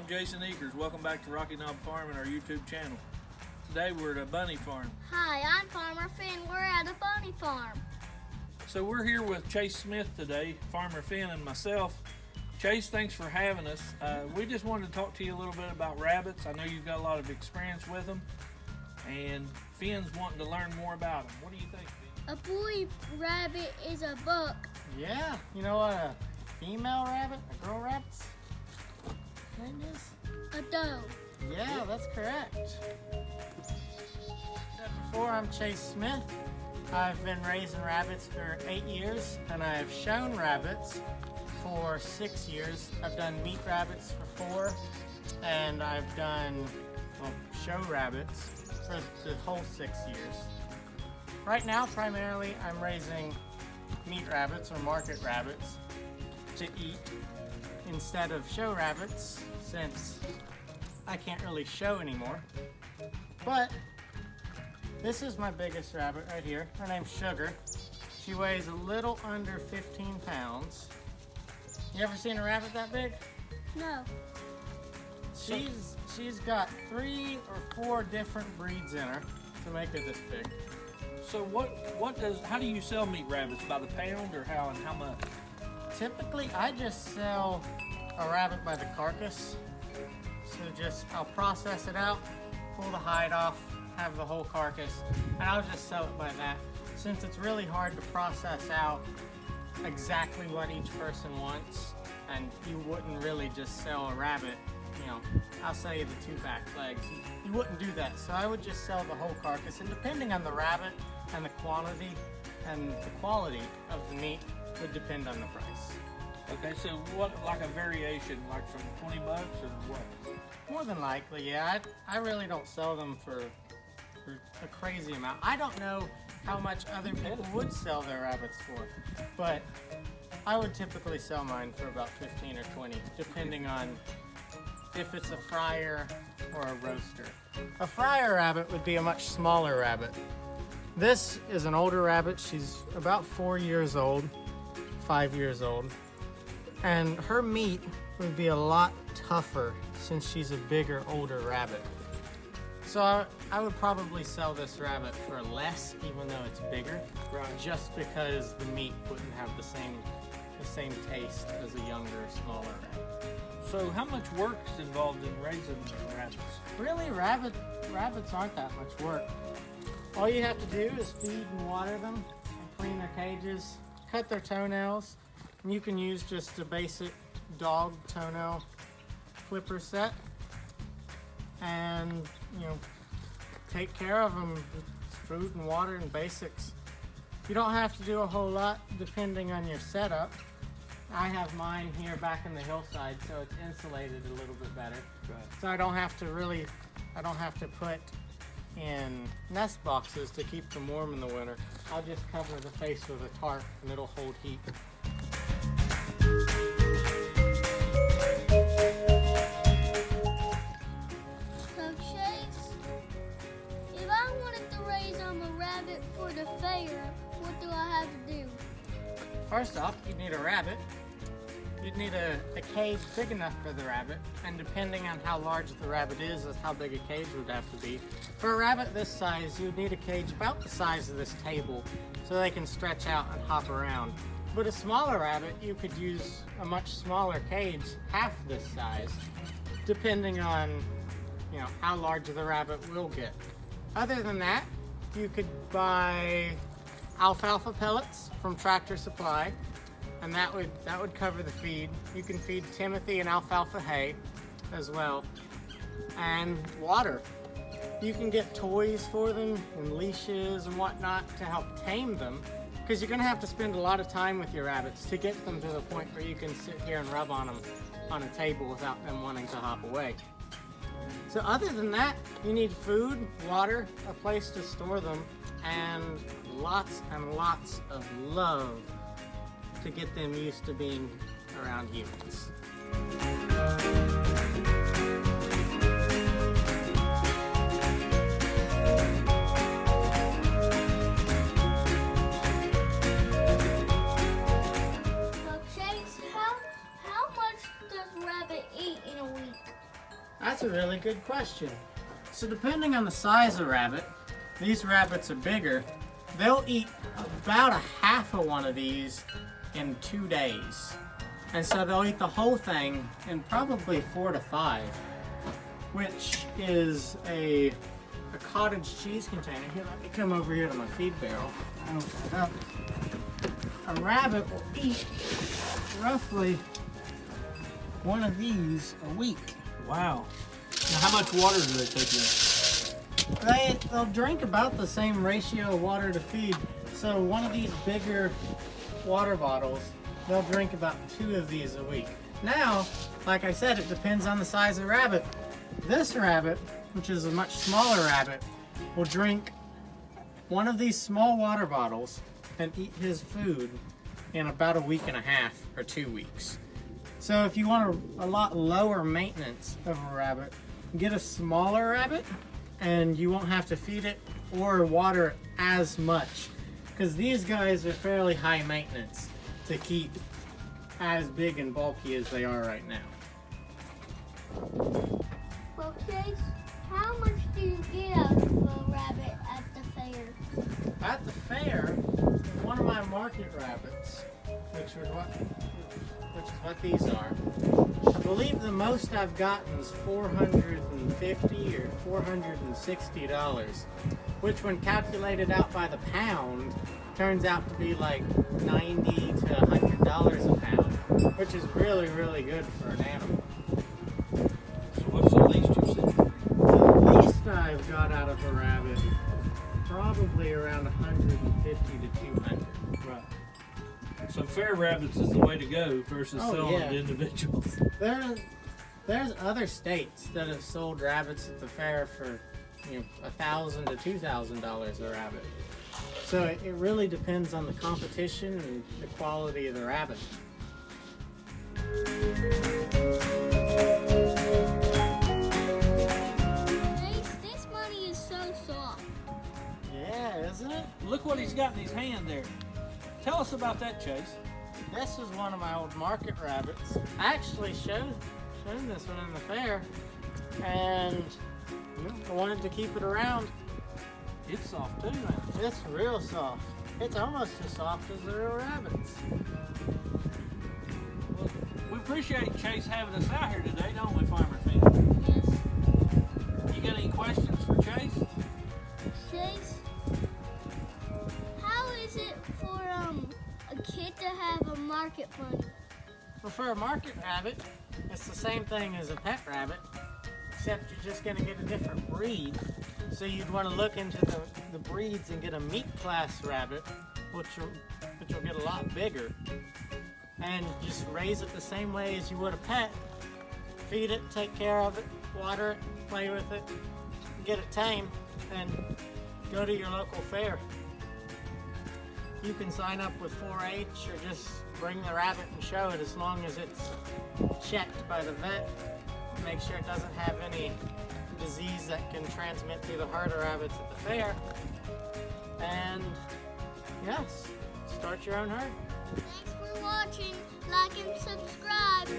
I'm Jason Eakers. Welcome back to Rocky Knob Farm and our YouTube channel. Today we're at a bunny farm. Hi, I'm Farmer Finn. We're at a bunny farm. So we're here with Chase Smith today, Farmer Finn and myself. Chase, thanks for having us. We just wanted to talk to you a little bit about rabbits. I know you've got a lot of experience with them, and Finn's wanting to learn more about them. What do you think, Finn? A boy rabbit is a buck. Yeah, you know what a female rabbit, a girl rabbit's name is? A doe. Yeah, that's correct. Before, I'm Chase Smith. I've been raising rabbits for 8 years, and I've shown rabbits for 6 years. I've done meat rabbits for 4, and I've done show rabbits for the whole 6 years. Right now, primarily, I'm raising meat rabbits or market rabbits to eat instead of show rabbits, since I can't really show anymore. But this is my biggest rabbit right here. Her name's Sugar. She weighs a little under 15 pounds. You ever seen a rabbit that big? No. She's got 3 or 4 different breeds in her to make her this big. So how do you sell meat rabbits? By the pound or how and how much? Typically, I just sell a rabbit by the carcass. So I'll process it out, pull the hide off, have the whole carcass, and I'll just sell it by that. Since it's really hard to process out exactly what each person wants, and you wouldn't really just sell a rabbit, I'll sell you the 2 back legs. You wouldn't do that, so I would just sell the whole carcass, and depending on the rabbit and the quantity and the quality of the meat would depend on the price. Okay, so what, like a variation, like from 20 bucks or what? More than likely, yeah. I really don't sell them for a crazy amount. I don't know how much other people would sell their rabbits for, but I would typically sell mine for about 15 or 20, depending on if it's a fryer or a roaster. A fryer rabbit would be a much smaller rabbit. This is an older rabbit. She's about 4 years old, 5 years old, and her meat would be a lot tougher since she's a bigger, older rabbit. So I would probably sell this rabbit for less, even though it's bigger, Right. just because the meat wouldn't have the same taste as a younger, smaller rabbit. So how much work is involved in raising rabbits? Really, rabbits aren't that much work. All you have to do is feed and water them, and clean their cages, cut their toenails, and you can use just a basic dog toenail clipper set, and take care of them with food and water and basics. You don't have to do a whole lot depending on your setup. I have mine here back in the hillside, so it's insulated a little bit better. Right. So I don't have to put in nest boxes to keep them warm in the winter. I'll just cover the face with a tarp and it'll hold heat. So Chase, if I wanted to raise a rabbit for the fair, what do I have to do? First off, you'd need a rabbit. You'd need a cage big enough for the rabbit, and depending on how large the rabbit is how big a cage would have to be. For a rabbit this size, you'd need a cage about the size of this table so they can stretch out and hop around. But a smaller rabbit, you could use a much smaller cage, half this size, depending on how large the rabbit will get. Other than that, you could buy alfalfa pellets from Tractor Supply, and that would cover the feed. You can feed Timothy and alfalfa hay as well, and water. You can get toys for them and leashes and whatnot to help tame them, because you're going to have to spend a lot of time with your rabbits to get them to the point where you can sit here and rub on them on a table without them wanting to hop away. So other than that, you need food, water, a place to store them, and lots of love to get them used to being around humans. So Chase, how much does rabbit eat in a week? That's a really good question. So depending on the size of rabbit, these rabbits are bigger. They'll eat about a half of one of these in 2 days. And so they'll eat the whole thing in probably 4 to 5, which is a cottage cheese container. Here, let me come over here to my feed barrel. I'll open it up. A rabbit will eat roughly one of these a week. Wow. Now, how much water do they take in? They'll drink about the same ratio of water to feed. So one of these bigger water bottles, they'll drink about 2 of these a week. Now, like I said, it depends on the size of the rabbit. This rabbit, which is a much smaller rabbit, will drink one of these small water bottles and eat his food in about a week and a half or 2 weeks. So if you want a lot lower maintenance of a rabbit, get a smaller rabbit and you won't have to feed it or water it as much, because these guys are fairly high maintenance to keep as big and bulky as they are right now. Well, Chase, how much do you get out of a rabbit at the fair? At the fair, one of my market rabbits, which is what these are, I believe the most I've gotten is $450 or $460, which when calculated out by the pound, turns out to be like $90 to $100 a pound, which is really, really good for an animal. So what's the least you've seen? The least I've got out of a rabbit, probably around 150 to 200. Right. So fair rabbits is the way to go versus Oh, selling yeah. to individuals. There's other states that have sold rabbits at the fair for, $1,000 to $2,000 a rabbit. So it really depends on the competition and the quality of the rabbit. Chase, this money is so soft. Yeah, isn't it? Look what he's got in his hand there. Tell us about that, Chase. This is one of my old market rabbits. I actually showed this one in the fair, and I wanted to keep it around. It's soft too, man. It's real soft. It's almost as soft as the real rabbits. Well, we appreciate Chase having us out here today, don't we, Farmer Finn? Yes. You got any questions for Chase? Chase, how is it for a kid to have a market bunny? Well, for a market rabbit, it's the same thing as a pet rabbit, except you're just going to get a different breed. So you'd want to look into the breeds and get a meat class rabbit, which will get a lot bigger. And just raise it the same way as you would a pet. Feed it, take care of it, water it, play with it, get it tame, and go to your local fair. You can sign up with 4-H or just bring the rabbit and show it, as long as it's checked by the vet. Make sure it doesn't have any disease that can transmit through the herd of rabbits at the fair. And yes, start your own herd. Thanks for watching. Like and subscribe.